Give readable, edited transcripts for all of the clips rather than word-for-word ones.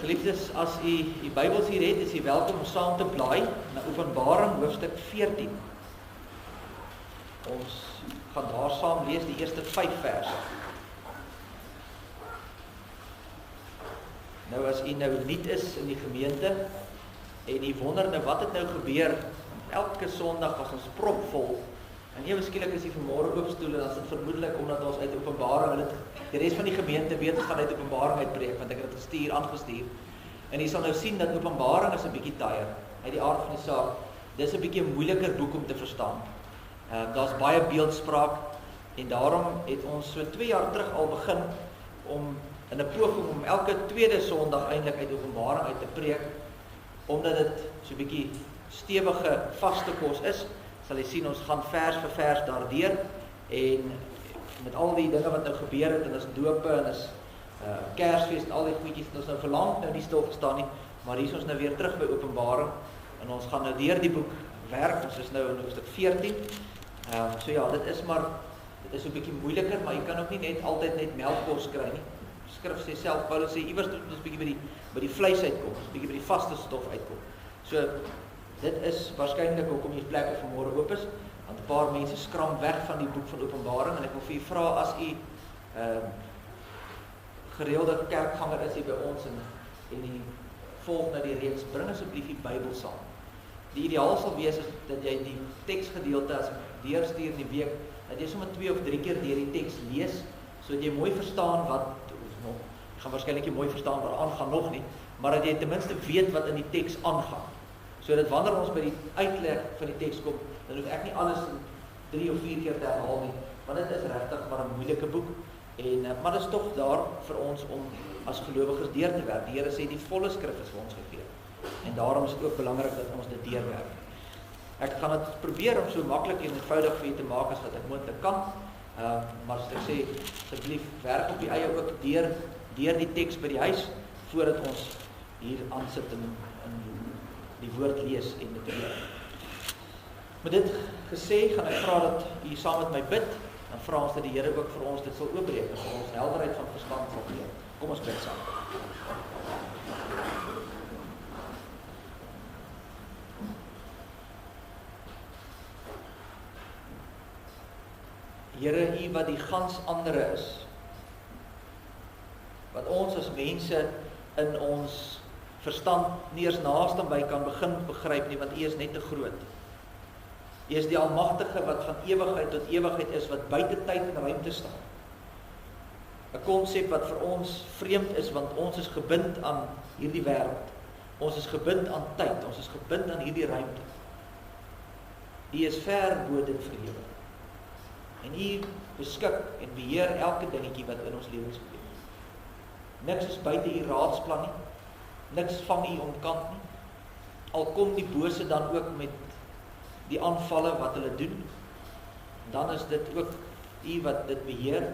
Geliefdes, as u die Bybels hier het, is u welkom om saam te blaai na Openbaring hoofstuk 14. Ons gaan daar saam lees die eerste 5 verse. Nou as u nou nuut is in die gemeente en u wonder nou wat het nou gebeur, elke Sondag was ons propvol en ewe skielik is die vanmôre oopstoel en dan is dit vermoedelik omdat ons uit Openbaring, die res van die gemeente weet ons gaan uit Openbaring uitpreek, want ek het dit aangestuur. En jy sal nou sien dat Openbaring is 'n bietjie taaier, uit die aard van die saak. Dis 'n bietjie 'n moeiliker boek om te verstaan. Daar's baie beeldspraak en daarom het ons so 2 jaar terug al begin om in 'n poging om elke tweede Sondag eintlik uit Openbaring uit te preek, omdat dit so 'n bietjie stewige vaste kos is. Sal jy sien, ons gaan vers vir vers daardeur en met al die dinge wat nou gebeur het, en is dope en is Kersfees en al die goedjies, en ons nou verlang nou nie stil gestaan nie, maar hier is ons nou weer terug by Openbaring en ons gaan nou deur die boek werk. Ons is nou in hoofstuk 14. So ja, dit is so 'n bietjie moeiliker, maar jy kan ook nie net altyd net melkkos kry nie. Die skrif sê self, Paulus sê iewers moet ons bietjie by die vleis uitkom, bietjie by die vaste stof uitkom. So dit is waarskynlik hoekom hier plekke vanmôre oop is, want 'n paar mense skram weg van die boek van Openbaring en ek wil vir u vra, as u gereelde kerkganger is hier by ons en die volg na die reeks, bring asseblief die Bybel saam. Die ideaal sal wees is dat jy die teksgedeelte as deurstuur in die week, dat jy sommer 2 of 3 keer deur die teks lees, sodat jy mooi verstaan wat, jy gaan waarskynlik nie mooi verstaan wat aangaan nog nie, maar dat jy ten minste weet wat in die teks aangaan. Sodat wanneer ons by die uitleg van die teks kom, dan hoef ek nie alles 3 of 4 keer te herhaal nie, want dit is regtig maar 'n moeilike boek. Maar dit is tog daar vir ons om as gelowiges deur te werk. Die Here sê die volle skrif is vir ons gegee. En daarom is dit ook belangrik dat ons dit deurwerk. Ek gaan dit probeer om so maklik en eenvoudig vir julle te maak as wat ek moontlik kan. Maar as ek sê, asseblief werk op die eie ook deur die teks by die huis voordat ons hier aansit en die woord lees en dit leer. Met dit gesê, gaan ek vra dat u saam met my bid. Dan vra ons dat die Here ook vir ons dit sal oopbreek en vir ons helderheid van verstand sal gee. Kom ons bid saam. Here, u wat die gans andere is, wat ons as mense in ons verstand nie eens naaste by kan begin begryp nie, want u is net te groot. U is die Almagtige wat van ewigheid tot ewigheid is, wat buite tyd en ruimte staan. 'n Konsep wat vir ons vreemd is, want ons is gebind aan hierdie wêreld. Ons is gebind aan tyd, ons is gebind aan hierdie ruimte. U is ver bo dit verhewe. En u beskik en beheer elke dingetjie wat in ons lewens gebeur. Niks is buite u raadsplan nie. Niks vang u omkant nie. Al kom die bose dan ook met die aanvalle wat hulle doen, dan is dit ook u wat dit beheer,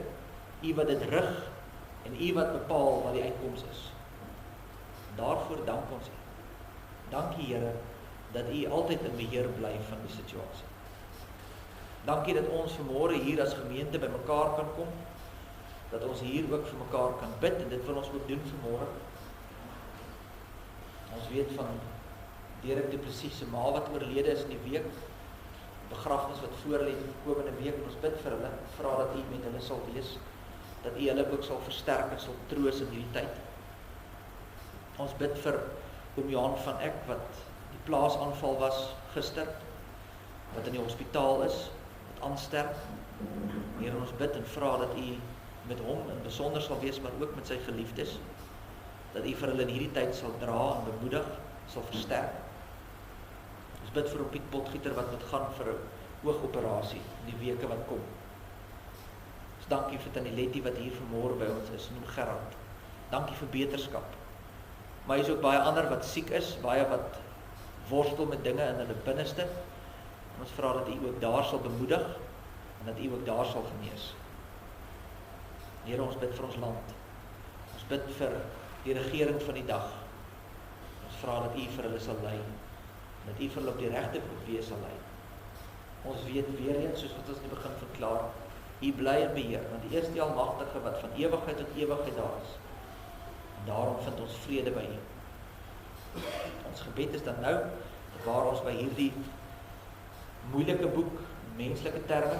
u wat dit rig, en u wat bepaal wat die uitkoms is. Daarvoor dank ons u. Dankie Here, dat u altyd in beheer bly van die situasie. Dankie dat ons vanmôre hier as gemeente by mekaar kan kom, dat ons hier ook vir mekaar kan bid, en dit wil ons ook doen vanmôre. Ons weet van Derek Du Plessis se ma wat oorlede is in die week, begrafnis wat voorlê die komende week, en ons bid vir hulle, vra dat u met hulle sal wees, dat u hulle ook sal versterk en sal troos in hierdie tyd. Ons bid vir oom Johan van Eck, wat die plaasaanval was gister, wat in die hospitaal is, wat aansterf. Here, ons bid en vra dat u met hom in besonder sal wees, maar ook met sy geliefdes, dat u vir hulle in hierdie tyd sal dra en bemoedig, sal versterk. Ons bid vir Piet Potgieter wat moet gaan vir 'n oogoperasie in die weke wat kom. Ons dankie vir Tannie Letty wat hier vanmôre by ons is, noem Gerard. Dankie vir beterskap. Maar hier is ook baie ander wat siek is, baie wat worstel met dinge in hulle binneste. En ons vra dat u ook daar sal bemoedig en dat u ook daar sal genees. Here, ons bid vir ons land. Ons bid vir die regering van die dag. Ons vra dat u vir hulle sal lei, dat u vir hulle op die regte weë sal lei. Ons weet weer eens, soos wat ons in die begin verklaar, u bly in beheer, want u is die Almagtige wat van ewigheid tot ewigheid daar is. En daarom vind ons vrede by U. Ons gebed is dan nou, waar ons by hierdie moeilike boek, menslike terme,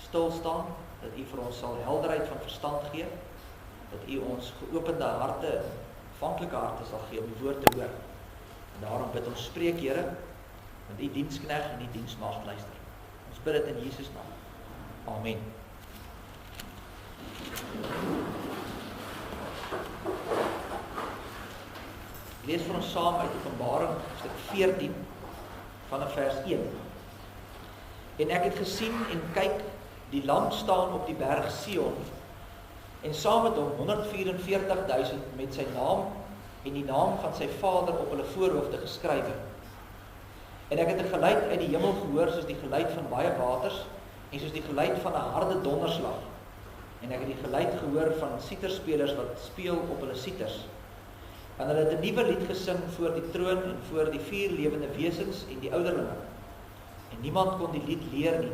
stil staan, dat U vir ons sal helderheid van verstand gee, dat U ons geopende harte, ontvanklike harte sal gee om die woord te hoor. En daarom bid ons, spreek Here, want U diensknegt en U diensmaagd luister. Ons bid dit in Jesus naam. Amen. Lees vir ons saam uit Openbaring, hoofstuk 14, vanaf vers 1. En ek het gesien en kyk, die lam staan op die berg Sion, en saam met hom 144.000 met sy naam en die naam van sy Vader op hulle voorhoofde geskrywe. En ek het 'n geluid uit die hemel gehoor, soos die geluid van baie waters, en soos die geluid van 'n harde donderslag. En ek het die geluid gehoor van siterspelers wat speel op hulle siters. En hulle het 'n nuwe lied gesing voor die troon en voor die 4 lewende wesens en die ouderlinge. En niemand kon die lied leer nie,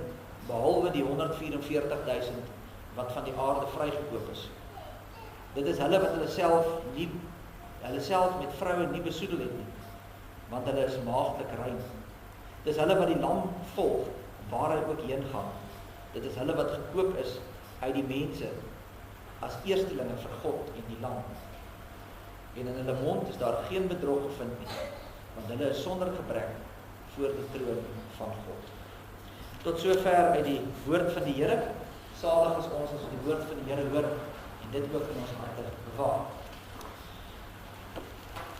behalwe die 144.000 wat van die aarde vrygekoop is. Dit is hulle wat hulle self met vroue nie besoedel het nie, want hulle is maagdelik rein. Dit is hulle wat die lam volg, waar hy ook heen gaan. Dit is hulle wat gekoop is uit die mense, as eerstelinge vir God en die lam. En in hulle mond is daar geen bedrog gevind nie, want hulle is sonder gebrek voor die troon van God. Tot sover uit die woord van die Here. Salig is ons as die woord van die Here hoor en dit ook in ons harte bewaar.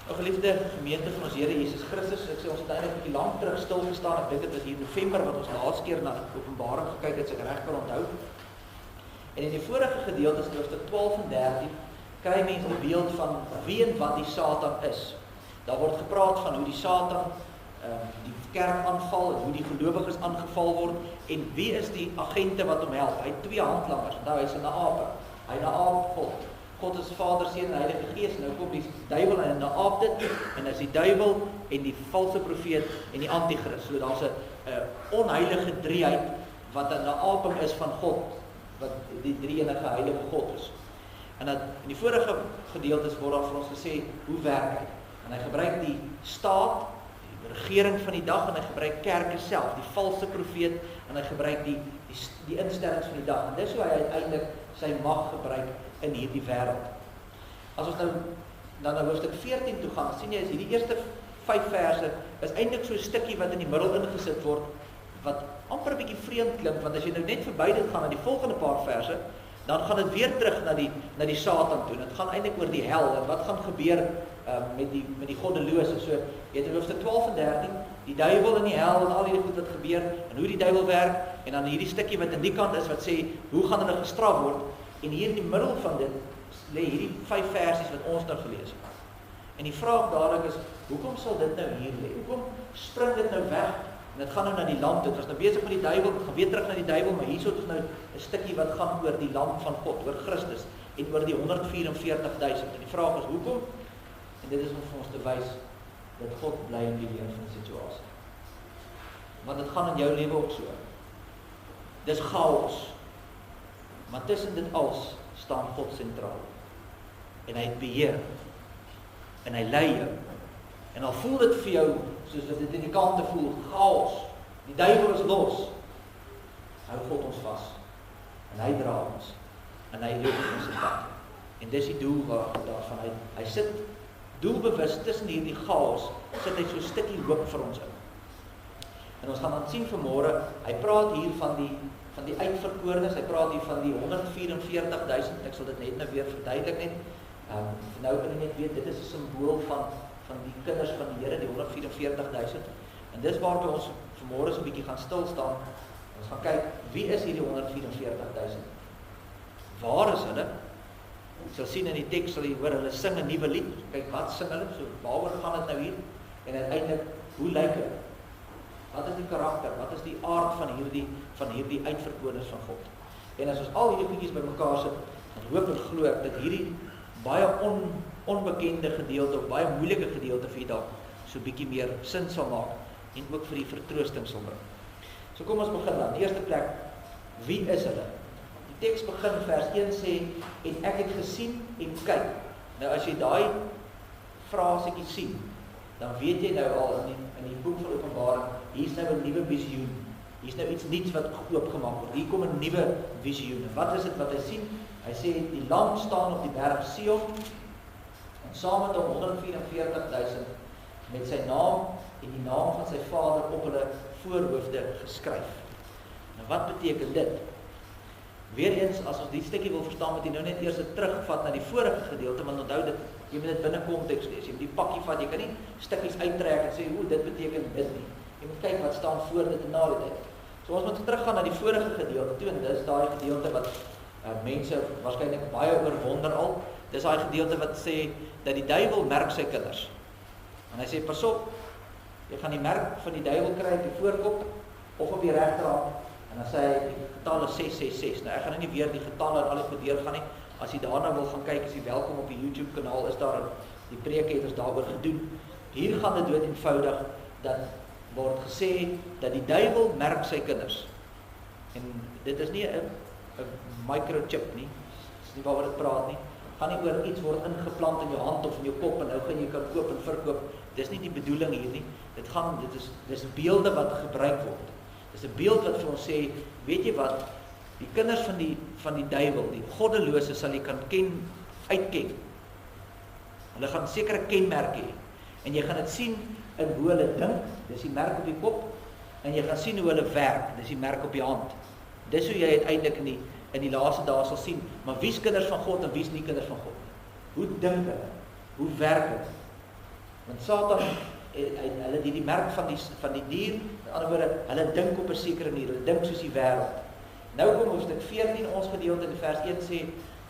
O geliefde gemeente van ons Here Jesus Christus, ek sê ons het eintlik 'n bietjie lank terug stil gestaan. Ek dink dit was hier in November wat ons laas keer na Openbaring gekyk het, as ek reg kan onthou. En in die vorige gedeeltes, hoofstuk 12 en 13, kry mense 'n beeld van wie en wat die Satan is. Daar word gepraat van hoe die Satan die kerk aanval en hoe die gelowiges aangeval word en wie is die agente wat hom help. Hy het 2 handlangers, nou hy's 'n naape. Hy naap God. God is Vader, Seun en Heilige Gees. Nou kom die duiwel en naap dit en is die duiwel en die valse profeet en die anti-kris. So daar's 'n onheilige drieheid wat 'n naaping is van God, wat die drie-enige heilige God is. En dat in die vorige gedeeltes word daar vir ons gesê hoe werk hy. En hy gebruik die staat, die regering van die dag, en hy gebruik kerke self, die valse profeet, en hy gebruik die instellings van die dag. En dis hoe hy uiteindelik sy mag gebruik in hierdie wêreld. As ons nou na hoofstuk 14 toe gaan, sien jy is hierdie eerste 5 verse is eintlik so 'n stukkie wat in die middel ingesit word, wat amper 'n bietjie vreemd klink, want as jy nou net verby dit gaan na die volgende paar verse, dan gaan dit weer terug na die Satan toe. Dit gaan eintlik oor die hel en wat gaan gebeur met die goddelose. So jy het in hoofstuk 12 en 13 die duiwel in die hel en al hierdie goed wat gebeur en hoe die duiwel werk, en dan hierdie stukkie wat aan die kant is wat sê hoe gaan hulle gestraf word, en hier in die middel van dit lê hierdie 5 versies wat ons nou gelees het. En die vraag dadelik is, hoekom sal dit nou hier lê? Hoekom spring dit nou weg? En dit gaan nou na die lam toe. Dit was nou besig met die duiwel, dit gaan weer terug na die duiwel, maar hierso is nou 'n stukkie wat gaan oor die lam van God, oor Christus en oor die 144.000. En die vraag is hoekom? En dit is om vir ons te wys dat God bly in die leer van die situasie. Want dit gaan in jou lewe ook so. Dis chaos. Maar tussen dit alles staan God sentraal. En hy het beheer. En hy lei jou. En al voel dit vir jou soos wat dit in die kante voel, chaos. Die duiwel is los. Hou God ons vas. En hy dra ons. En hy loop ons se pad. En dis die doel daarvan. Hy sit doelbewus tussen hierdie chaos, sit hy so 'n stukkie hoop vir ons in. En ons gaan dan sien vanmôre, hy praat hier van die uitverkorenes, hy praat hier van die 144.000, ek sal dit net nou weer verduidelik net. Nou kan jy net weet, dit is 'n simbool van die kinders van die Here, die 144.000. En dis waarby ons vanmôre so 'n bietjie gaan stil staan. Ons gaan kyk, wie is hierdie 144.000? Waar is hulle? Ons sal sien in die teks, sal jy hoor, hulle sing 'n nuwe lied. Kyk, wat sing hulle? So, waaroor gaan dit nou hier? En uiteindelik, hoe lyk hulle? Wat is die karakter? Wat is die aard van hierdie uitverkorenes van God? En as ons al hierdie goedjies bymekaar sit, dan hoop en glo ek dat hierdie baie onbekende gedeelte of baie moeilike gedeelte vir dalk so bietjie meer sin sal maak en ook vir die vertroosting sal bring. So kom ons begin dan. Die eerste plek, wie is hulle? Die teks begin vers 1 sê, en ek het gesien en kyk. Nou as jy daai frasetjie sien, dan weet jy nou al in die boek van Openbaring, hier's nou 'n nuwe visioen. Hier's nou iets nuuts wat oopgemaak word. Hier kom 'n nuwe visioen. Wat is dit wat hy sien? Hy sê die lam staan op die berg Sion en saam met hom 144.000 met sy naam en die naam van sy Vader op hulle voorhoofde geskryf. Nou wat beteken dit? Weereens, as ons die stukkie wil verstaan, moet jy nou net eers terugvat na die vorige gedeelte, want onthou dit, jy moet dit binne konteks lees. Jy moet die pakkie vat, jy kan nie stukkies uittrek en sê, dit beteken dit nie. Jy moet kyk wat staan voor dit en na dit. So ons moet teruggaan na die vorige gedeelte toe, en dis daai gedeelte wat mense waarskynlik baie oorwonder al. Dis daai gedeelte wat sê dat die duiwel merk sy kinders. En hy sê, pas op, jy gaan die merk van die duiwel kry op die voorkop of op die regterhand. En dan sê hy, die getal is 666. Nou ek gaan nie weer die getalle en al die gedeer gaan nie. As jy daarna wil gaan kyk, is jy welkom op die YouTube kanaal, is daar die preek het ons daaroor gedoen. Hier gaan dit dood eenvoudig dat word gesê dat die duiwel merk sy kinders. En dit is nie 'n microchip nie. Dis nie waaroor dit praat nie. Gaan nie oor iets word ingeplant in jou hand of in jou kop en nou gaan jy kan koop en verkoop. Dis nie die bedoeling hier nie. Dis beelde wat gebruik word. Dis 'n beeld wat vir ons sê, weet jy wat? Die kinders van die duiwel, die goddelose sal jy kan uitken. Hulle gaan sekere kenmerke hê. En jy gaan dit sien in hoe hulle dink, dis die merk op die kop, en jy gaan sien hoe hulle werk, dis die merk op die hand. Dis hoe jy uiteindelik in die laaste dae sal sien, maar wie's kinders van God en wie's nie kinders van God nie? Hoe dink hulle? Hoe werk het? Want Satan, hulle die merk van die dier, in ander woorde, hulle dink op 'n sekere manier, hulle dink soos die wêreld. Nou kom hoofstuk 14, ons gedeelte in vers 1 sê,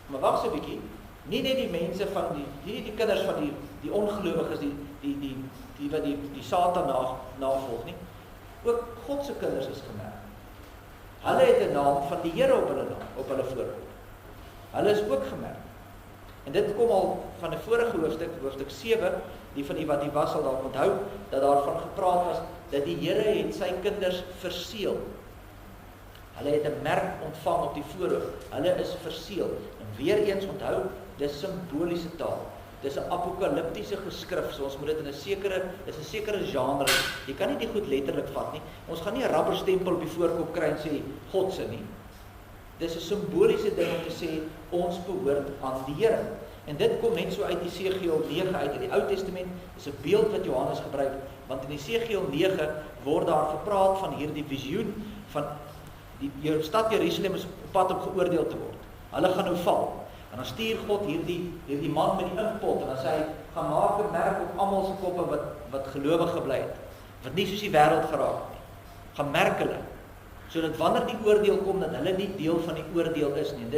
maar wag so 'n bietjie, nie net die mense van die kinders van die ongelowiges, die wat die Satan navolg nie, ook God se kinders is gemerk. Hulle het 'n naam van die Here op hulle voorkop. Hulle is ook gemerk. En dit kom al van 'n vorige hoofstuk 7, die van die wat die was sal dalk onthou, dat daarvan gepraat was, dat die Here het sy kinders verseël. Hulle het 'n merk ontvang op die voorhoof. Hulle is verseël. En weer eens onthou, dis simboliese taal. Dis 'n apokaliptiese geskrif, so ons moet dit in 'n sekere genre. Jy kan nie die goed letterlik vat nie. Ons gaan nie 'n rubberstempel op die voorkop kry en sê God se nie. Dis 'n simboliese ding om te sê ons behoort aan die Here. En dit kom net so uit Esegiel 9 uit in die Ou Testament. Dis 'n beeld wat Johannes gebruik, want in Esegiel 9 word daar gepraat van hierdie visioen van die stad Jerusalem is op pad om geoordeel te word. Hulle gaan nou val. En dan stuur God hierdie man met die inkpot en dan sê hy, gaan maak 'n merk op almal se koppe wat gelowig gebly het, wat nie soos die wêreld geraak het nie. Gaan merk hulle, sodat wanneer die oordeel kom, dat hulle nie deel van die oordeel is nie. En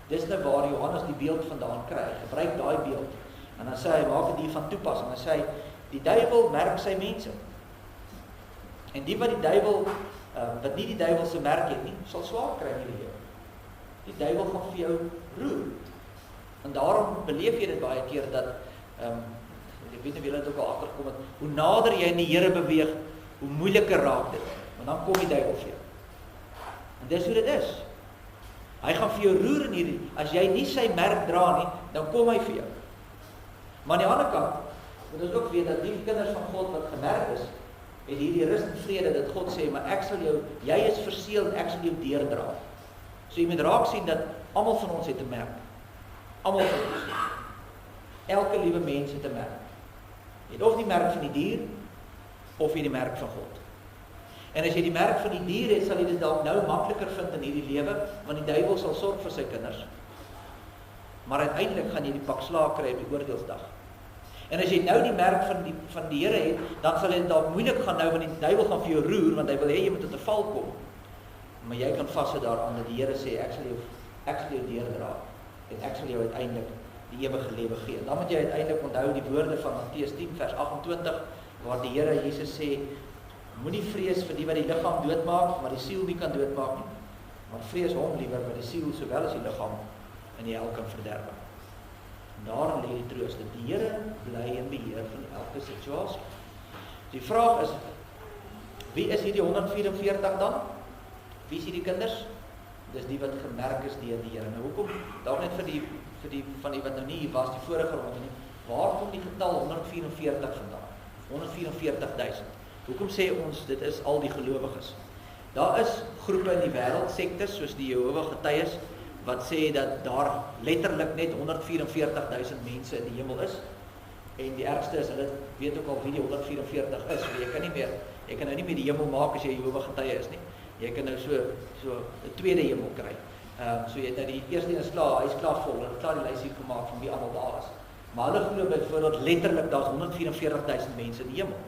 dis nou waar Johannes die beeld vandaan kry. Hy gebruik daai beeld. En dan sê hy, maak dit hier van toepassing. En dan sê hy, die duiwel merk sy mense. En die wat wat nie die duiwel se merk het nie, sal swaar kry in die lewe. Die duiwel gaan vir jou roer. En daarom beleef jy dit baie keer dat, ek weet nie wie dit ook al agtergekom het, hoe nader jy in die Here beweeg, hoe moeiliker raak dit. Want dan kom die duiwel vir jou. En dis hoe dit is. Hy gaan vir jou roer in hierdie, as jy nie sy merk dra nie, dan kom hy vir jou. Maar aan die ander kant, moet ons ook weet dat die kinders van God wat gemerk is, het hierdie rus en vrede, dat God sê, maar jy is verseël en ek sal jou deurdra. So jy moet raak sien dat almal van ons het 'n merk. Almal van ons. Elke liewe mens het 'n merk. Jy het of die merk van die dier, of jy die merk van God. En as jy die merk van die dier het, sal jy dit dalk nou makliker vind in hierdie lewe, want die duiwel sal sorg vir sy kinders. Maar uiteindelik gaan jy die pak slaag kry op die oordeelsdag. En as jy nou die merk van die Here het, dan sal dit dalk moeilik gaan nou, want die duiwel gaan vir jou roer, want hy wil hê jy moet tot 'n val kom. Maar jy kan vashou daaraan dat die Here sê, ek sal jou deurdra, en ek sal jou uiteindelik die ewige lewe gee. En dan moet jy uiteindelik onthou die woorde van Matteus 10 vers 28, waar die Here Jesus sê, moenie vrees vir die wat die liggaam doodmaak, maar die siel nie kan doodmaak nie. Maar vrees hom liewer wat die siel sowel as die liggaam in die hel kan verderwe. En daarin lê die troos dat die Here bly in beheer van elke situasie. Die vraag is, wie is hierdie 144 dan? Wie is hierdie kinders? dis die wat gemerk is deur die Here. Nou hoekom, dalk net vir die van die wat nou nie hier was, die vorige ronde nie, waar kom die getal 144 vandaan? 144.000. Hoekom sê ons, dit is al die gelowiges? Daar is groepe in die wêreld, sektes, soos die Jehovah Getuies, wat sê dat daar letterlik net 144.000 mense in die hemel is, en die ergste is, hulle weet ook al wie die 144 is, so jy kan nou nie meer die hemel maak as jy Jehovah Getuie is nie, jy kan nou so 'n tweede hemel kry, so jy het nou die eerste een is klaar, hy is klaar vol, hulle het klaar die lysie gemaak van wie almal daar is, maar hulle glo byvoorbeeld letterlik, daar is 144.000 mense in die hemel.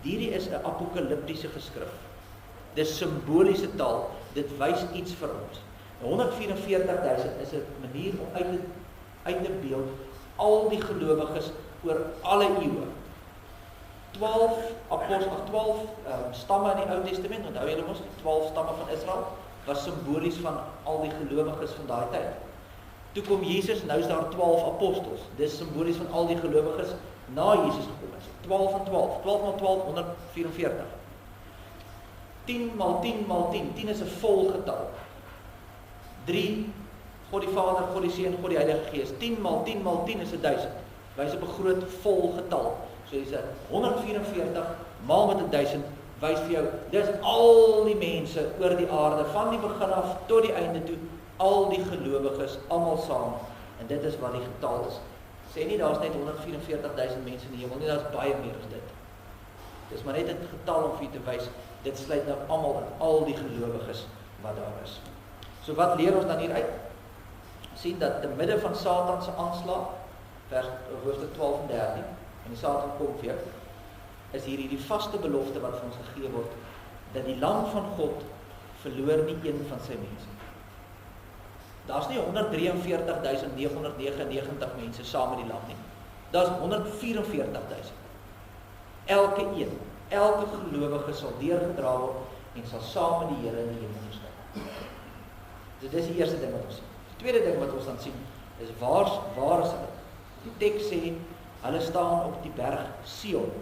Hierdie is 'n apokaliptiese geskrif, dis simboliese taal, dit wys iets vir ons. 144.000 is 'n manier om uit te beeld al die gelowiges oor alle eeue. 12 stamme in die Ou Testament, onthou julle mos, die 12 stamme van Israel, was simbolies van al die gelowiges van daai tyd. Toe kom Jesus, nou is daar 12 apostels, dis simbolies van al die gelowiges na Jesus gekom is. 12 en 12, 12 maal 12, 144. 10 maal 10 maal 10, 10 is 'n volgetal. 3, God die Vader, God die Seun, God die Heilige Gees. 10 maal 10 maal 10 is 1000. Wys op 'n groot volgetal. So jy sê 144 maal met 1000 wys vir jou, dis al die mense oor die aarde van die begin af tot die einde toe, al die gelowiges almal saam. En dit is wat die getal is. Sê nie daar's net 144.000 mense in die hemel nie, daar's baie meer as dit. Dis maar net 'n getal om vir jou te wys, dit sluit nou almal in, al die gelowiges wat daar is. So wat leer ons dan hieruit? Sien dat te midde van Satan se aanslag, hoofstuk 12 en 13, en die Satan kom weer, is hierdie vaste belofte wat vir ons gegee word, dat die lam van God verloor nie een van sy mense. Daar's nie 143.999 mense saam met die lam nie. Daar's 144.000. Elke gelowige sal deurgedra word en sal saam met die Here in die hemel verskyn. So dis die eerste ding wat ons sien. Die tweede ding wat ons dan sien, is waar is hulle? Die teks sê, hulle staan op die berg Sion.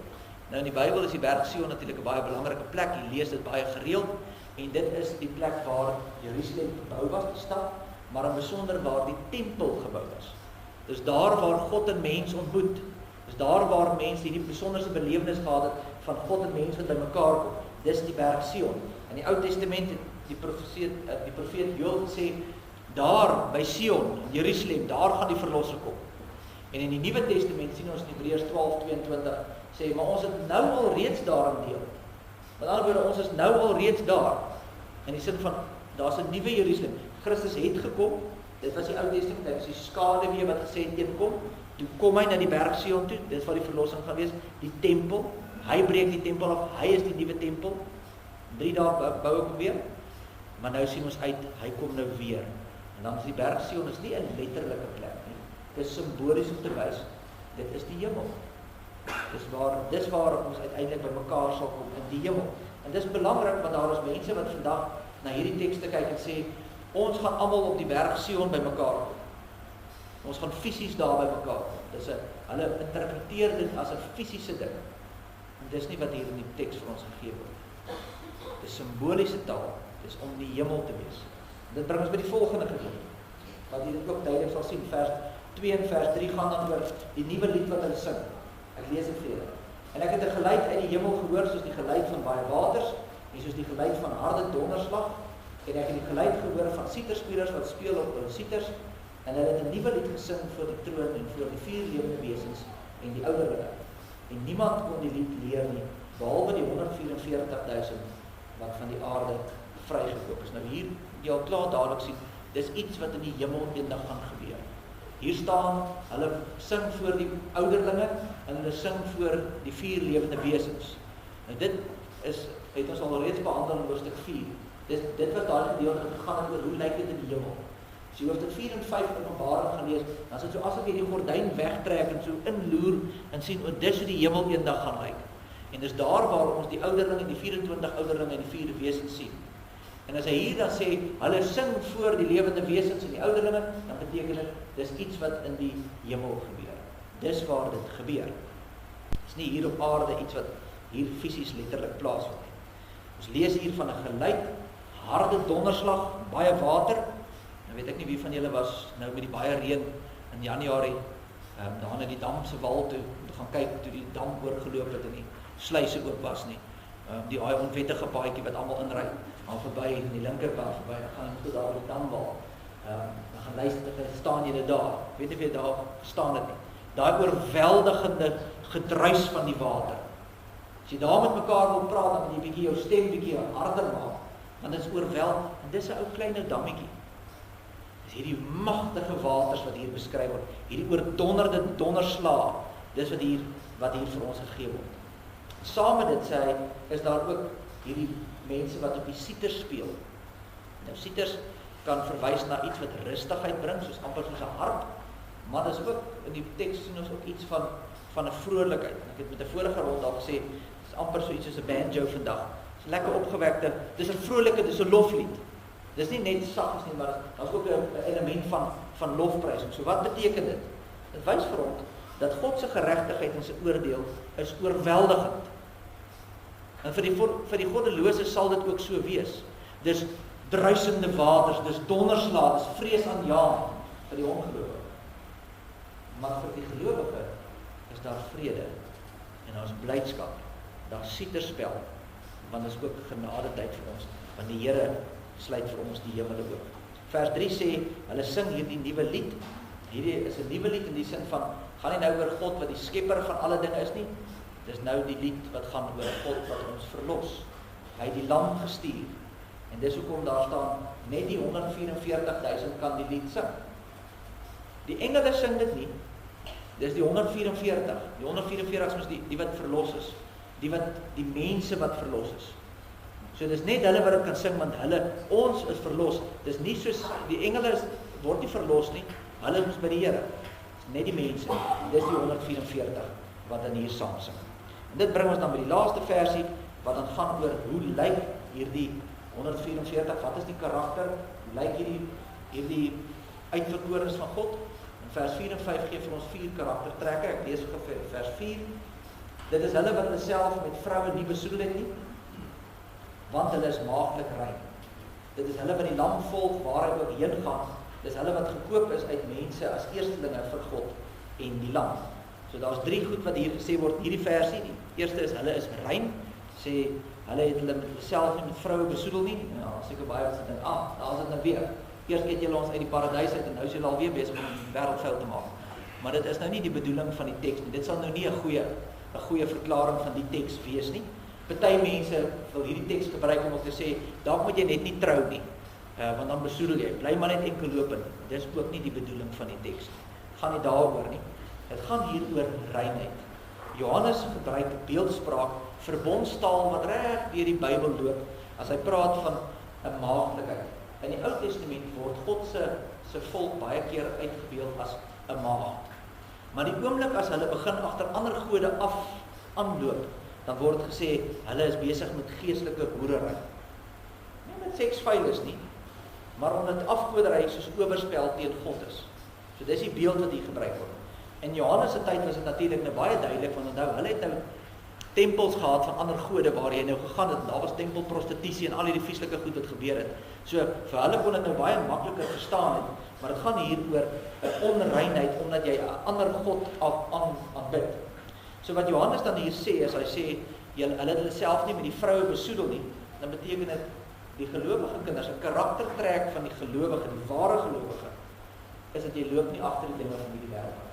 Nou in die Bybel is die berg Sion natuurlik 'n baie belangrike plek, jy lees dit baie gereeld, en dit is die plek waar Jerusalem gebou was, die stad, maar in besonder waar die tempel gebou is. Dis daar waar God en mens ontmoet. Dis daar waar mense hierdie besonderse belewenis gehad het van God en mens wat bymekaar kom. Dis die berg Sion. In die Ou Testament het die profeet Joël gesê, daar by Sion, Jerusalem, daar gaan die verlosser kom. En in die Nuwe Testament sien ons in Hebreërs 12:22 sê, maar ons het nou al reeds daarin deel. Met ander woorde, ons is nou al reeds daar. In die sin van, daar's 'n nuwe Jerusalem. Christus het gekom, dit was die Ou Testament, dit is die skaduwee wat gesê het eenkom, toe kom hy na die berg Sion toe, dit is waar die verlossing gaan wees, die tempel, hy breek die tempel af, hy is die nuwe tempel, 3 dae bou ek weer, maar nou sien ons uit, hy kom nou weer, en dan is die berg Sion is nie 'n letterlike plek nie, dit is simbolies om te wys, dit is die hemel, dis waar ons uiteindelik by mekaar sal kom, in die hemel, en dis belangrik, want daar is mense wat vandag na hierdie tekste kyk en sê, ons gaan almal op die berg Sion by mekaar kom, ons gaan fisies daar by mekaar kom, hulle interpreteer dit as 'n fisiese ding, en dis nie wat hier in die teks vir ons gegee word. Dis simboliese taal, dis om die hemel te wees. Dit bring ons by die volgende gedeelte, wat jy dit ook duidelik sal sien, vers 2 en vers 3 gaan dan oor die nuwe lied wat hulle sing. Ek lees dit vir julle. En ek het 'n geluid uit die hemel gehoor, soos die geluid van baie waters, en soos die geluid van harde donderslag, en ek het die geluid gehoor van siterspelers wat speel op hulle siters, en hulle het 'n nuwe lied gesing voor die troon en voor die 4 lewende wesens en die ouderlinge. En niemand kon die lied leer nie, behalwe die 144.000 wat van die aarde vrygekoop is. Nou hier, jy al klaar dadelik sien, dis iets wat in die hemel eendag gaan gebeur. Hier staan, hulle sing voor die ouderlinge, en hulle sing voor die 4 lewende wesens. Nou dit het ons al reeds behandel in hoofstuk 4. Dit wat daai gedeelte gegaan het oor hoe lyk dit in die hemel. As jy hoofstuk 4 en 5 Openbaring gaan lees, dan is dit so asof jy die gordyn wegtrek en so inloer en sien, dis hoe die hemel eendag gaan lyk. En dis daar waar ons die ouderlinge, die 24 ouderlinge en die 4 wesens sien. En as hy hier dan sê, hulle sing voor die lewende wesens en die ouderlinge, dan beteken dit, dis iets wat in die hemel gebeur. Dis waar dit gebeur. Dis nie hier op aarde iets wat hier fisies letterlik plaasvind nie. Ons lees hier van 'n geluid, harde donderslag, baie water. Nou weet ek nie wie van julle was nou met die baie reën in Januarie daar in die dam se wal toe gaan kyk toe die dam oorgeloop het en die sluise oop was nie. Die onwettige paadjie wat almal inry, maar verby in die linkerkant verby, dan gaan jy daar op die damwal. Dan gaan luister, staan jy daar. Weet nie of jy daar staan het nie. Daai oorweldigende gedruis van die water. As jy daar met mekaar wil praat, dan moet jy bietjie jou stem bietjie harder maak. Want dit is oorweldigend. En dis 'n ou klein dammetjie. Dis hierdie magtige waters wat hier beskryf word. Hierdie oordonderde donderslae. Dis wat hier vir ons gegee word. Saam met dit sê hy, is daar ook hierdie mense wat op die siter speel. Nou siters kan verwys na iets wat rustigheid bring, soos amper soos 'n harp, maar dis ook in die teks sien ons ook iets van 'n vrolikheid. Ek het met 'n vorige rond al gesê, dis amper so iets soos 'n banjo vandag. Dis lekker opgewekte, dis 'n vrolike, dis 'n loflied. Dis nie net saggies nie, maar daar's ook 'n element van lofprysing. So wat beteken dit? Dit wys vir ons dat God se geregtigheid en sy oordeel is oorweldigend. En vir die goddelose sal dit ook so wees. Dis druisende waters, dis donderslae, dis vreesaanjaend vir die ongelowige. Maar vir die gelowige is daar vrede en daar is blydskap, daar is sieterspel, want dit is ook genade tyd vir ons, want die Here sluit vir ons die hemele oop. Vers 3 sê, hulle sing hierdie nuwe lied. Hierdie is 'n nuwe lied in die sin van, gaan nie nou oor God wat die skepper van alle dinge is nie. Dis nou die lied wat gaan oor God wat ons verlos. Hy het die lam gestuur. En dis hoekom daar staan, net die 144.000 kan die lied sing. Die engele sing dit nie. Dis die 144. Die 144 is die wat verlos is. Die mense wat verlos is. So dis net hulle wat dit kan sing, want ons is verlos. Dis nie soos, die engele word nie verlos nie. Hulle is by die Here. Dis net die mense. Dis die 144 wat dan hier saam sing. En dit bring ons dan by die laaste versie, wat dan gaan oor hoe lyk hierdie 144, wat is die karakter, hoe lyk hierdie uitverkorens van God. In vers 4 en 5 gee vir ons 4 karaktertrekke. Ek lees gou vers 4. Dit is hulle wat hulle self met vroue nie besoedel het nie, want hulle is maagdelik rein. Dit is hulle wat die lam volg waar hy ook heen gaan. Dis hulle wat gekoop is uit mense as eerstelinge vir God en die lam. So daar's 3 goed wat hier gesê word in hierdie versie. Die eerste is hulle is rein. Sê hulle het hulle self nie met vroue besoedel nie. Ja, seker baie wat dink, daar is dit nou weer. Eers het julle ons uit die paradys uit en nou is julle alweer besig om die wêreld vuil te maak. Maar dit is nou nie die bedoeling van die teks nie. Dit sal nou nie 'n goeie verklaring van die teks wees nie. Party mense wil hierdie teks gebruik om te sê, dalk moet jy net nie trou nie. Want dan besoedel jy. Bly maar net enkel lopend. Dis ook nie die bedoeling van die teks nie. Het gaan nie daaroor nie. Dit gaan hier oor reinheid. Johannes gebruik beeldspraak, verbondstaal wat reg deur die Bybel loop as hy praat van 'n maagdelikheid. In die Ou Testament word God se volk baie keer uitgebeeld as 'n maagd. Maar die oomblik as hulle begin agter ander gode aanloop, dan word gesê hulle is besig met geestelike hoerery. Nie met seksveiles nie, maar omdat afgoderry soos oorspel teen God is. So dis die beeld wat hier gebruik word. In Johannes se tyd was dit natuurlik nou baie duidelik, want onthou, hulle het nou tempels gehad van ander gode waar jy nou gegaan het, en daar was tempelprostitusie en al hierdie vieslike goed wat gebeur het. So vir hulle kon dit nou baie makliker verstaan het, maar dit gaan hier oor 'n onreinheid omdat jy 'n ander god aanbid. So wat Johannes dan hier sê, is hy sê hulle het hulle self nie met die vroue besoedel nie, dan beteken dit die gelowige kinders, 'n karaktertrek van die gelowige, die ware gelowige, is dat jy loop nie agter die dinge van hierdie wêreld.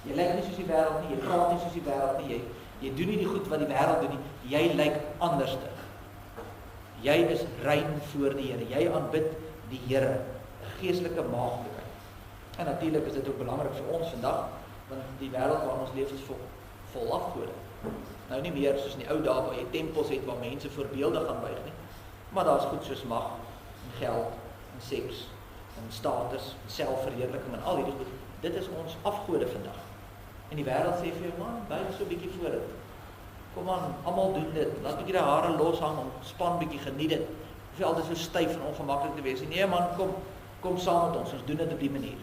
Jy lyk nie soos die wêreld nie, jy praat nie soos die wêreld nie, jy doen nie die goed wat die wêreld doen nie, jy lyk anderste. Jy is rein voor die Here, jy aanbid die Here, 'n geestelike maagdelikheid. En natuurlik is dit ook belangrik vir ons vandag, want die wêreld waarin ons leef is vol afgode. Nou nie meer soos in die ou dae waar jy tempels het waar mense voor beelde gaan buig nie, maar daar's goed soos mag, en geld, en seks, en status, en selfverheerliking en al hierdie goed. Dit is ons afgode vandag. En die wêreld sê vir jou, man, buig so 'n bietjie voor dit. Kom aan, almal doen dit. Laat bietjie die hare loshang, ontspan bietjie, geniet dit. Hoef jy altyd so styf en ongemaklik te wees. Nee man, kom saam met ons doen dit op die manier.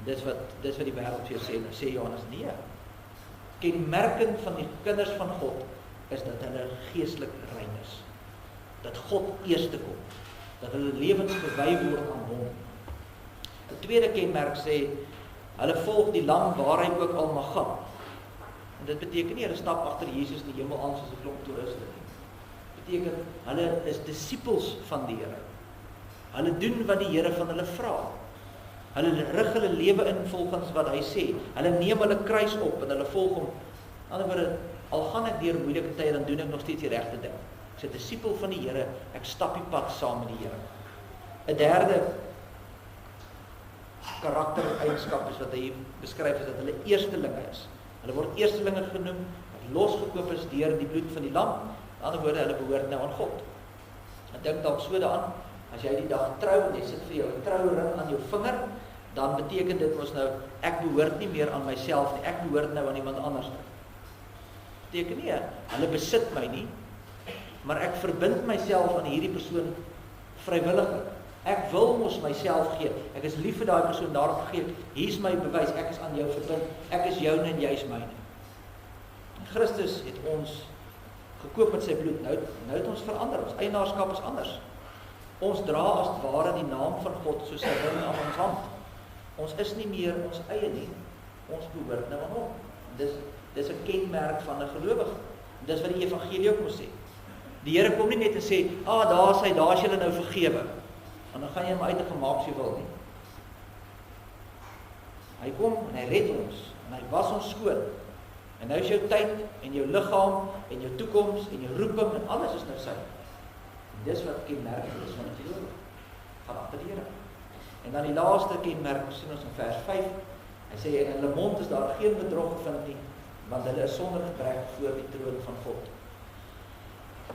Dis wat die wêreld vir jou sê. Nou sê Johannes, nee. Kenmerkend van die kinders van God is dat hulle geestelik rein is. dat God eerste kom, dat hulle lewens gewy word aan hom. Die tweede kenmerk sê, hulle volg die lam waar hy ook al mag gaan. En dit beteken nie, hulle stap agter Jesus in die hemel aan soos 'n klomp toeriste nie. Dit beteken, hulle is disippels van die Here. Hulle doen wat die Here van hulle vra. Hulle rig hulle lewe in volgens wat hy sê. Hulle neem hulle kruis op en hulle volg hom. In ander woorde, al gaan ek deur moeilike tye, dan doen ek nog steeds die regte ding. Ek is 'n disipel van die Here, ek stap die pad saam met die Here. 'n derde karaktereienskap is wat hy beskryf is dat hulle eerstelinge is. Hulle word eerstelinge genoem, wat losgekoop is deur die bloed van die lam. In ander woorde, hulle behoort nou aan God. Ek dink dalk so daaraan, as jy die dag trou en jy sit vir jou 'n trouring aan jou vinger, dan beteken dit mos nou, ek behoort nie meer aan myself nie, ek behoort nou aan iemand anders nie. Beteken nie, hulle besit my nie, maar ek verbind myself aan hierdie persoon vrywillig. Ek wil mos myself gee, ek is lief vir daai persoon, daarom gegee, hier is my bewys, ek is aan jou verbind, ek is joune en jy is myne. Christus het ons gekoop met sy bloed, nou het ons verander, ons eienaarskap is anders. Ons dra as het ware die naam van God soos sy ring aan ons hand. Ons is nie meer ons eie nie, ons behoort nou aan hom. Dis 'n kenmerk van 'n gelowige. Dis wat die evangelie ook moet sê. Die Here kom nie net en sê, daar is julle nou vergewe. En dan gaan jy hom uit en gemaak as jy wil nie. Hy kom en hy red ons, en hy was ons skoon. En nou is jou tyd, en jou liggaam, en jou toekoms, en jou roeping, en alles is nou sy. En dis wat kenmerk is van 'n gelowige. Gaan agter die Here. En dan die laaste kenmerk, sien ons in vers 5, hy sê, in hulle mond is daar geen bedrog gevind nie, want hulle is sonder gebrek voor die troon van God.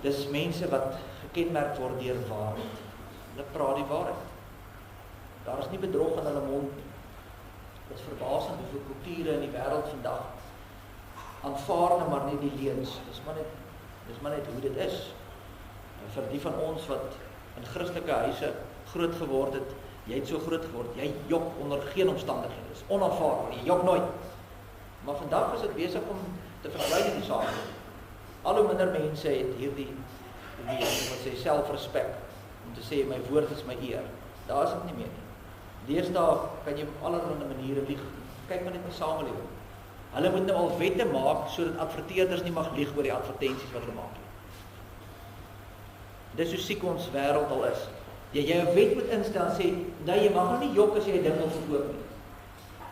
Dis mense wat gekenmerk word deur waarheid. Hulle praat die waarheid. Daar is nie bedrog in hulle mond nie. Dit is verbasend hoeveel kulture in die wêreld vandag aanvaar nou maar net die leuns. Dis maar net hoe dit is. En vir die van ons wat in Christelike huise groot geword het, jy het so groot geword, jy jok onder geen omstandighede. Dis onaanvaarbaar, jy jok nooit. Maar vandag is dit besig om te verdwyn in die saak. Al hoe minder mense het hierdie wat sê selfrespek, om te sê my woord is my eer. Daar is dit nie meer nie. Deesdae kan jy op allerlei maniere lieg. Kyk maar net in die samelewing. Hulle moet nou al wette maak sodat adverteerders nie mag lieg oor die advertensies wat hulle maak nie. Dis hoe siek ons wêreld al is. Jy 'n wet moet instel en sê, nee, jy mag nou nie jok as jy 'n ding wil verkoop nie.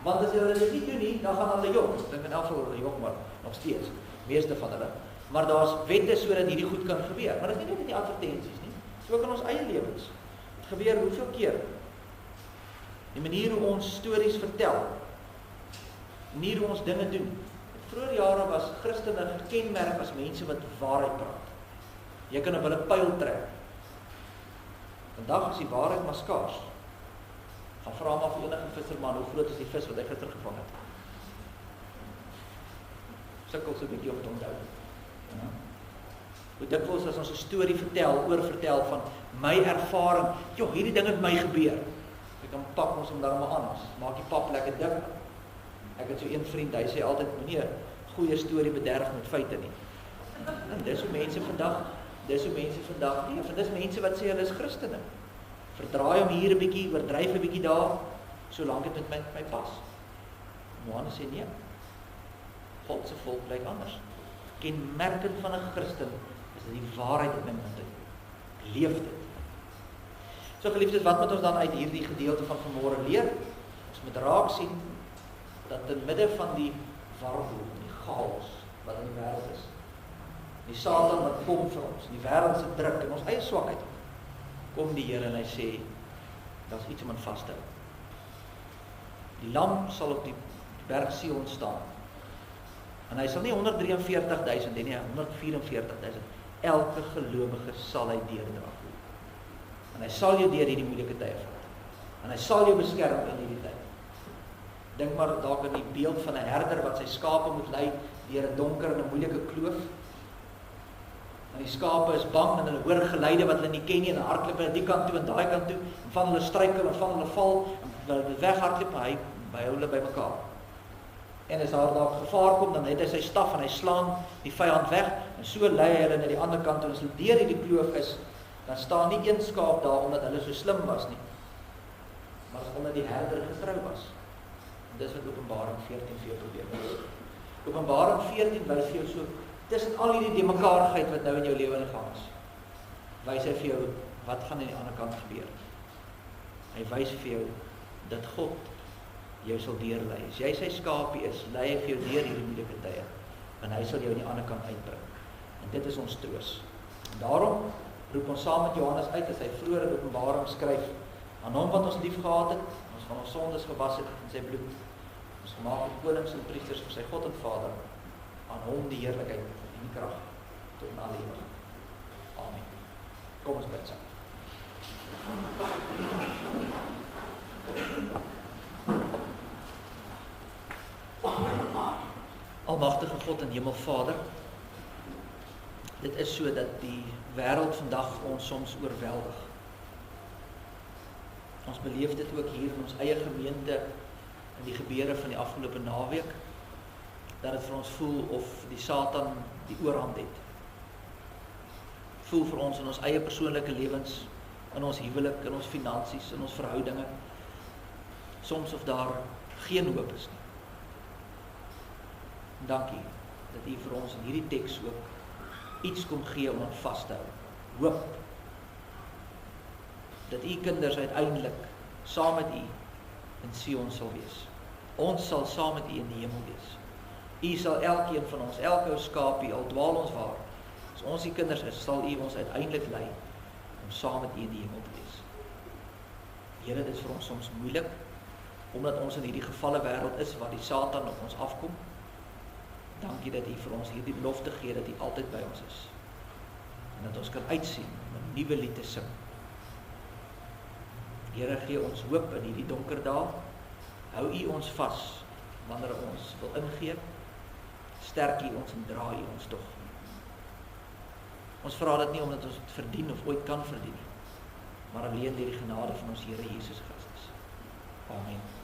Want as hulle dit nie doen nie, dan gaan hulle jok. Ek dink in elk geval hulle jok maar nog steeds, meeste van hulle. Maar daar's wette sodat hierdie goed kan gebeur. Maar dit is nie net met die advertensies nie. So ook in ons eie lewens. Dit gebeur hoeveel keer. Die manier hoe ons stories vertel, die manier hoe ons dinge doen. In vroeë jare was Christene gekenmerk as mense wat waarheid praat. Jy kan op hulle pyl trek. Vandag is die waarheid maar skaars. Gaan vra maar vir enige visserman, hoe groot is die vis wat hy gister gevang het? Sukkel so 'n bietjie om te onthou. Ja. Hoe dikwels as ons 'n storie oorvertel van my ervaring, hierdie ding het my gebeur. Ek kan pak ons om daarmee aan, maak die pap lekker dik. Ek het so een vriend, hy sê altyd, moenie 'n goeie storie bederf met feite nie. En dis hoe mense vandag leef, want dis mense wat sê hulle is Christene. Verdraai hom hier 'n bietjie, oordryf 'n bietjie daar, solank dit met my pas. Johannes sê nee. God se volk blyk anders. Kenmerkend van 'n Christen is dat die waarheid in my mond is. Leef dit. So geliefdes, wat moet ons dan uit hierdie gedeelte van vanmôre leer? Ons moet raak sien dat in midde van die warboel, die chaos wat in die wêreld is, die Satan wat kom vir ons, die wêreld se druk en ons eie swakheid, kom die Here en hy sê, daar's iets om aan vas te hou. Die lam sal op die berg Sion staan. En hy sal nie 143.000 nie, 144.000. Elke gelowige sal hy deurdra. En hy sal jou deur hierdie moeilike tye vat. En hy sal jou beskerm in hierdie tyd. Dink maar dalk aan die beeld van 'n herder wat sy skape moet lei deur 'n donker en 'n moeilike kloof. En die skape is bang en hulle hoor geluide wat hulle nie ken nie en hardloop aan die kant toe en daai kant toe en van hulle struikel en van hulle val en hulle weghardloop en hy hou hulle bymekaar. En as daar dalk gevaar kom, dan het hy sy staf en hy slaan die vyand weg en so lei hy hulle na die ander kant toe en as hulle deur hierdie kloof is, dan staan nie een skaap daar omdat hulle so slim was nie, maar omdat die herder getrou was. En dis wat Openbaring 14 vir jou probeer wys. Openbaring 14 wys vir jou so, tussen al hierdie demekaarigheid wat nou in jou lewe ingaan is, wys hy vir jou, wat gaan aan die ander kant gebeur. Hy wys vir jou, dat God jou sal deurlei. As jy sy skapie is, lei hy vir jou deur hierdie moeilike tye, en hy sal jou aan die ander kant uitbring. En dit is ons troos. En daarom roep ons saam met Johannes uit, as hy vroeër in Openbaring skryf, aan hom wat ons lief gehad het, ons van ons sondes gewas het in sy bloed, ons gemaak het konings en priesters vir sy God en Vader, aan hom die heerlikheid en die krag tot in alle ewigheid. Amen. Kom ons bid saam. Almagtige God en Hemelvader, dit is so dat die wêreld vandag ons soms oorweldig. Ons beleef dit ook hier in ons eie gemeente in die gebeure van die afgelope naweek, dat dit vir ons voel of die Satan die oorhand het. Voel vir ons in ons eie persoonlike lewens, in ons huwelik, in ons finansies, in ons verhoudinge, soms of daar geen hoop is nie. Dankie dat U vir ons in hierdie teks ook iets kom gee om aan vas te hou. Hoop dat U kinders uiteindelik saam met U in Sion sal wees. Ons sal saam met U in die hemel wees. U sal elkeen van ons, elke ou skapie, al dwaal ons waar, as ons die kinders is, sal U ons uiteindelik lei om saam met U in die hemel te wees. Here, dit is vir ons soms moeilik, omdat ons in hierdie gevalle wêreld is waar die Satan op ons afkom. Dankie dat U vir ons hierdie belofte gee dat U altyd by ons is. En dat ons kan uitsien om 'n nuwe lied te sing. Here, gee ons hoop in hierdie donker dae. Hou U ons vas wanneer ons wil ingee. Sterk U ons en dra U ons tog. Ons vra dit nie omdat ons dit verdien of ooit kan verdien nie, maar alleen deur die genade van ons Here Jesus Christus. Amen.